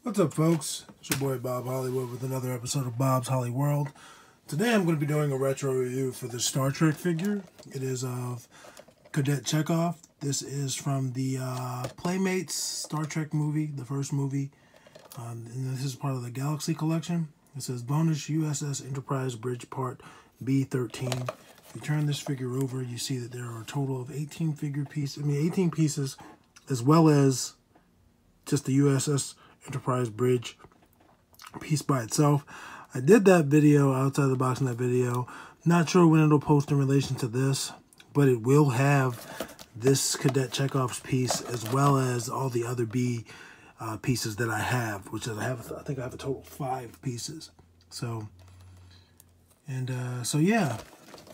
What's up, folks? It's your boy Bob Hollywood with another episode of Bob's Holly World. Today I'm going to be doing a retro review for the Star Trek figure. It is of Cadet Chekov. This is from the Playmates Star Trek movie, the first movie. And this is part of the Galaxy collection. It says bonus USS Enterprise Bridge Part B13. If you turn this figure over, you see that there are a total of 18 pieces, as well as just the USS Enterprise Bridge piece by itself. I did that video outside the box in that video. Not sure when it'll post in relation to this, but it will have this Cadet Chekov's piece as well as all the other B pieces that I have, which is I think I have a total of 5 pieces. So yeah,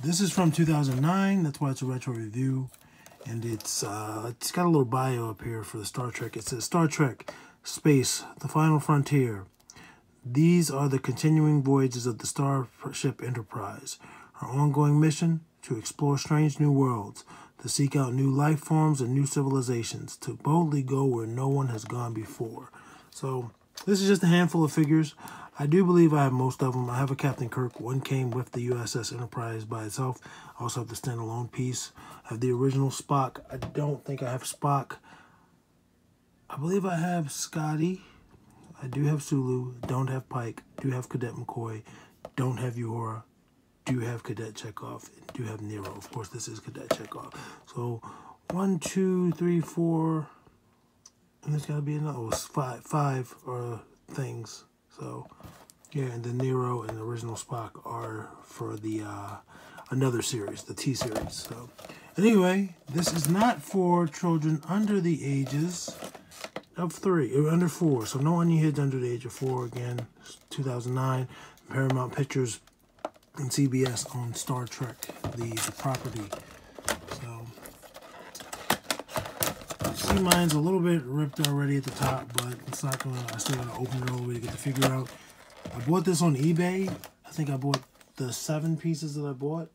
this is from 2009. That's why it's a retro review, and it's got a little bio up here for the Star Trek. It says Star Trek Space, the Final Frontier. These are the continuing voyages of the Starship Enterprise. Our ongoing mission, to explore strange new worlds, to seek out new life forms and new civilizations, to boldly go where no one has gone before. So this is just a handful of figures. I do believe I have most of them. I have a Captain Kirk. One came with the USS Enterprise by itself. I also have the standalone piece. I have the original Spock. I don't think I have Spock. I believe I have Scotty. I do have Sulu. Don't have Pike. Do have Cadet McCoy. Don't have Uhura. Do have Cadet Chekov. And do have Nero. Of course, this is Cadet Chekov. So 1, 2, 3, 4, and there's got to be another. Oh, it's five things. So yeah, and the Nero and the original Spock are for the another series, the T series. So anyway, this is not for children under the ages of 3 or under 4. So no onion heads under the age of 4. Again, 2009. Paramount Pictures and CBS on Star Trek, the property. So you see, mine's a little bit ripped already at the top, but it's not gonna. I still gotta open it all the way to get the figure out. I bought this on eBay. I think I bought the 7 pieces that I bought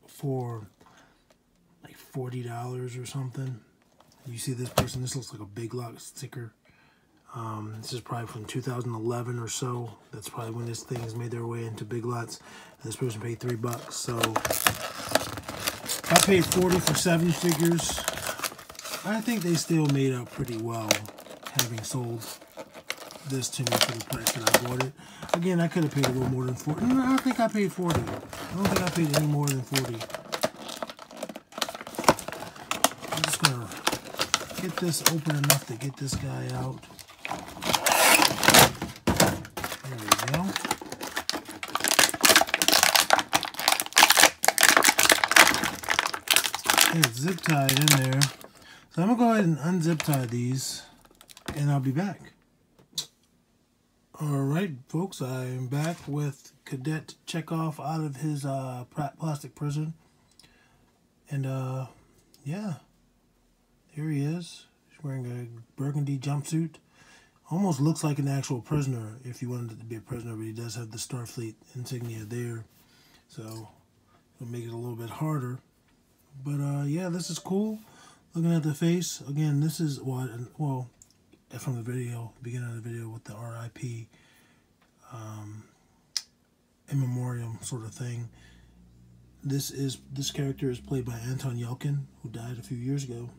for like $40 or something. You see this person, this looks like a Big Lots sticker. This is probably from 2011 or so. That's probably when this thing has made their way into Big Lots. And this person paid $3. So I paid $40 for 7 figures. I think they still made up pretty well, having sold this to me for the price that I bought it. Again, I could have paid a little more than $40. No, I think I paid $40. I don't think I paid any more than $40. I'm just gonna get this open enough to get this guy out. There we go. And it's zip tied in there. So I'm gonna go ahead and unzip tie these, and I'll be back. Alright, folks, I am back with Cadet Chekov out of his plastic prison. And yeah. Here he is. He's wearing a burgundy jumpsuit. Almost looks like an actual prisoner if you wanted it to be a prisoner, but he does have the Starfleet insignia there. So it'll make it a little bit harder. But yeah, this is cool. Looking at the face. Again, this is what, well, from the video, beginning of the video with the RIP in memoriam sort of thing. This character is played by Anton Yelchin, who died a few years ago.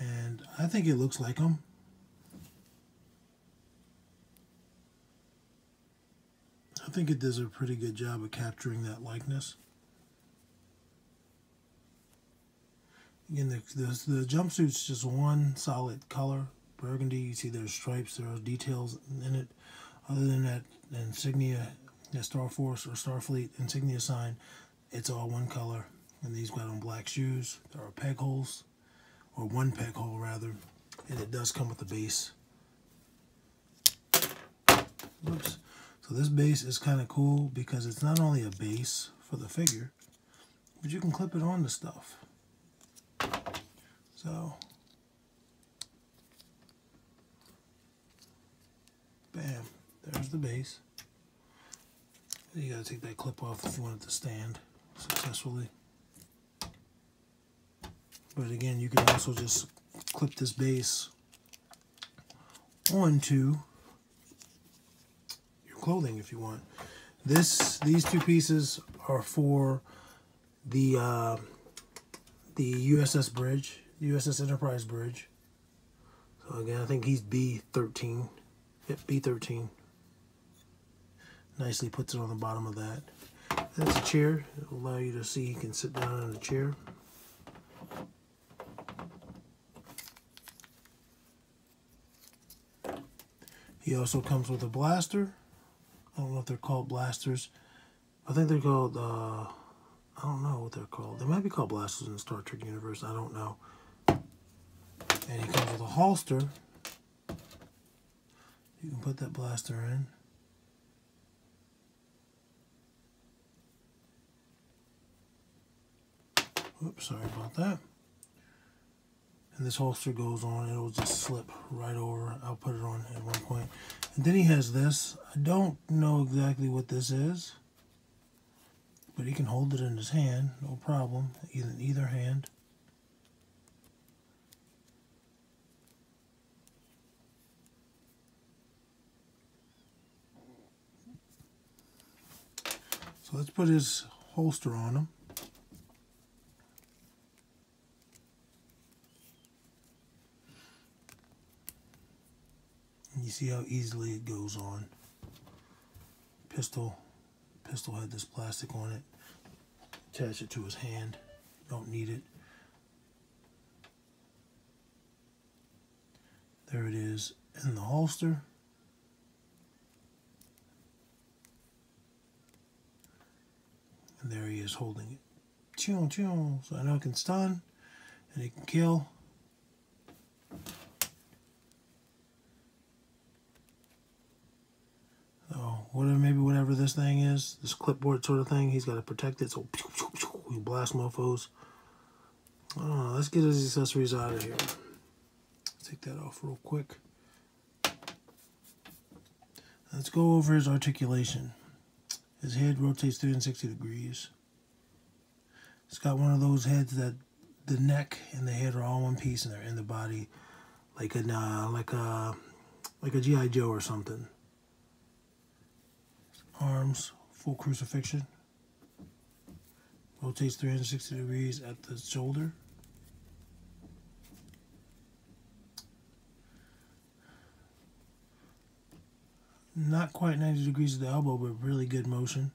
And I think it looks like him. I think it does a pretty good job of capturing that likeness. Again, the jumpsuit's just one solid color, burgundy. You see there's stripes, there are details in it. Other than that, the insignia, the Star Force or Starfleet insignia sign, it's all one color. And these got on black shoes. There are peg holes. Or one peg hole rather, and it does come with a base. Whoops. So this base is kind of cool because it's not only a base for the figure, but you can clip it on to stuff. So, bam, there's the base. You gotta take that clip off if you want it to stand successfully. But again, you can also just clip this base onto your clothing if you want. These two pieces are for the USS bridge, USS Enterprise bridge. So again, I think he's B13. Yep, B13. Nicely puts it on the bottom of that. That's a chair. It'll allow you to see you can sit down in the chair. He also comes with a blaster. I don't know if they're called blasters. I think they're called, I don't know what they're called. They might be called blasters in the Star Trek universe. I don't know. And he comes with a holster. You can put that blaster in. Oops, sorry about that. And this holster goes on. It'll just slip right over. I'll put it on at one point. And then he has this. I don't know exactly what this is, but he can hold it in his hand, no problem, either hand. So let's put his holster on him. And you see how easily it goes on. Pistol had this plastic on it. Attach it to his hand. Don't need it. There it is in the holster. And there he is holding it. Choo, choo. So I know it can stun and it can kill. So whatever this thing is, this clipboard sort of thing, he's got to protect it. So he blast mofos. Oh, let's get his accessories out of here. Let's take that off real quick. Let's go over his articulation. His head rotates 360 degrees. It's got one of those heads that the neck and the head are all one piece and they're in the body, like a G.I. Joe or something. Arms, full crucifixion. Rotates 360 degrees at the shoulder. Not quite 90 degrees at the elbow, but really good motion.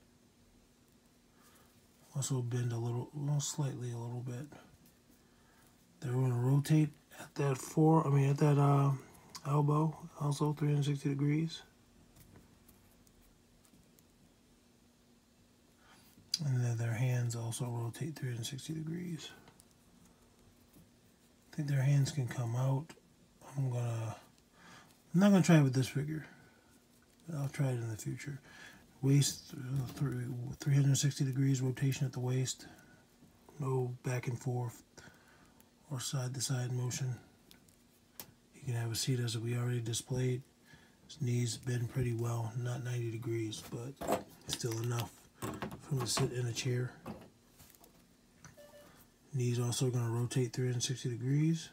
Also bend a little, well, slightly a little bit. They're going to rotate at that elbow, also 360 degrees. And then their hands also rotate 360 degrees. I think their hands can come out. I'm not gonna try it with this figure. I'll try it in the future. Waist, 360 degrees rotation at the waist. No back and forth or side to side motion. You can have a seat as we already displayed. His knees bend pretty well, not 90 degrees, but still enough for him to sit in a chair. Knees also going to rotate 360 degrees.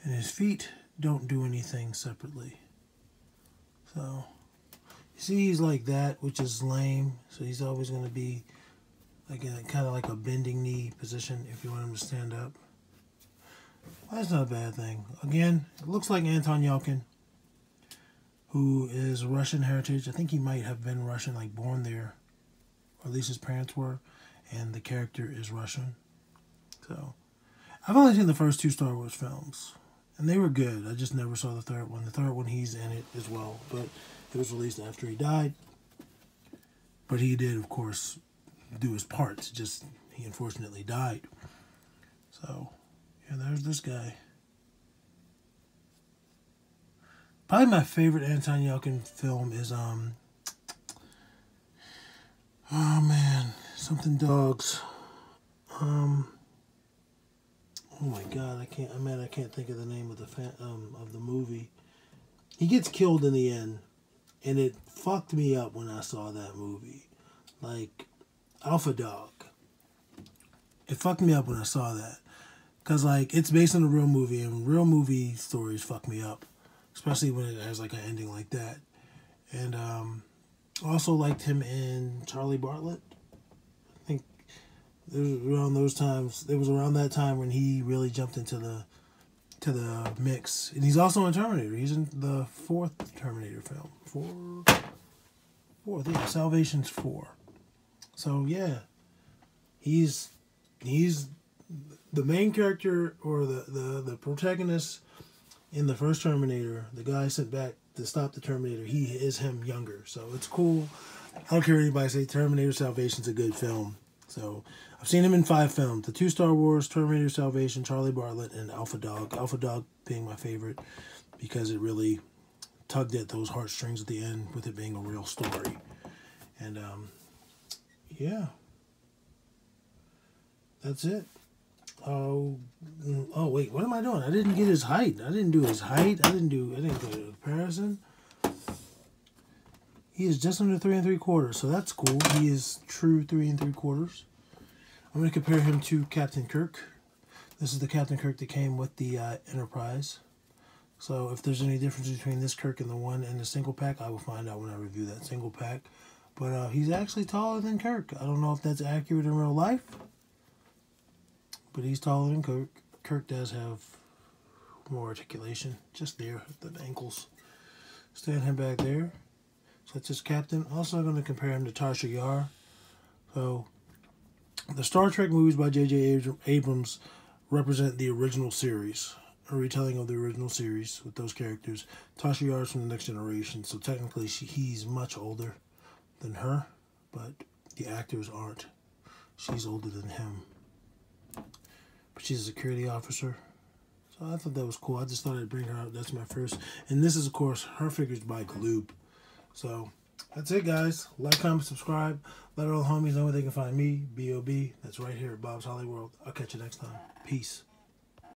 And his feet don't do anything separately. So, you see he's like that, which is lame. So he's always going to be like kind of like a bending knee position if you want him to stand up. Well, that's not a bad thing. Again, it looks like Anton Yelchin, who is Russian heritage. I think he might have been Russian, like born there, or at least his parents were, and the character is Russian. So, I've only seen the first 2 Star Wars films. And they were good. I just never saw the third one. The third one, he's in it as well. But it was released after he died. But he did, of course, do his parts. Just, he unfortunately died. So, yeah, there's this guy. Probably my favorite Anton Yelchin film is, oh man, something dogs. Oh my God, I can't think of the name of the movie. He gets killed in the end, and it fucked me up when I saw that movie. Like, Alpha Dog. it fucked me up when I saw that. Because, like, it's based on a real movie, and real movie stories fuck me up. Especially when it has, like, an ending like that. And, also liked him in Charlie Bartlett. I think it was around those times. It was around that time when he really jumped into the mix. And he's also in Terminator. He's in the 4th Terminator film. Fourth, yeah, Salvation's 4. So yeah, he's the main character, or the protagonist in the first Terminator. The guy sent back to stop the Terminator. He is him younger, so it's cool. I don't care what anybody say. Terminator Salvation's a good film. So I've seen him in 5 films: the 2 Star Wars, Terminator Salvation, Charlie Bartlett, and Alpha Dog. Alpha Dog being my favorite because it really tugged at those heartstrings at the end with it being a real story. And yeah, that's it. Oh wait, what am I doing? I didn't get his height. I didn't do his height. I didn't go to the comparison. He is just under 3 3/4, so that's cool. He is true 3 3/4. I'm going to compare him to Captain Kirk. This is the Captain Kirk that came with the Enterprise. So if there's any difference between this Kirk and the one in the single pack, I will find out when I review that single pack. But he's actually taller than Kirk. I don't know if that's accurate in real life, but he's taller than Kirk. Kirk does have more articulation, just there at the ankles. Stand him back there. So that's his captain. Also going to compare him to Tasha Yar. So the Star Trek movies by J.J. Abrams represent the original series, a retelling of the original series with those characters. Tasha Yar's from the Next Generation, so technically he's much older than her, but the actors aren't. She's older than him. But she's a security officer. So I thought that was cool. I just thought I'd bring her out. That's my first. And this is, of course, her figures by Gloob. So that's it, guys. Like, comment, subscribe. Let all the homies know where they can find me, B.O.B. That's right here at Bob's Hollyworld. I'll catch you next time. Peace.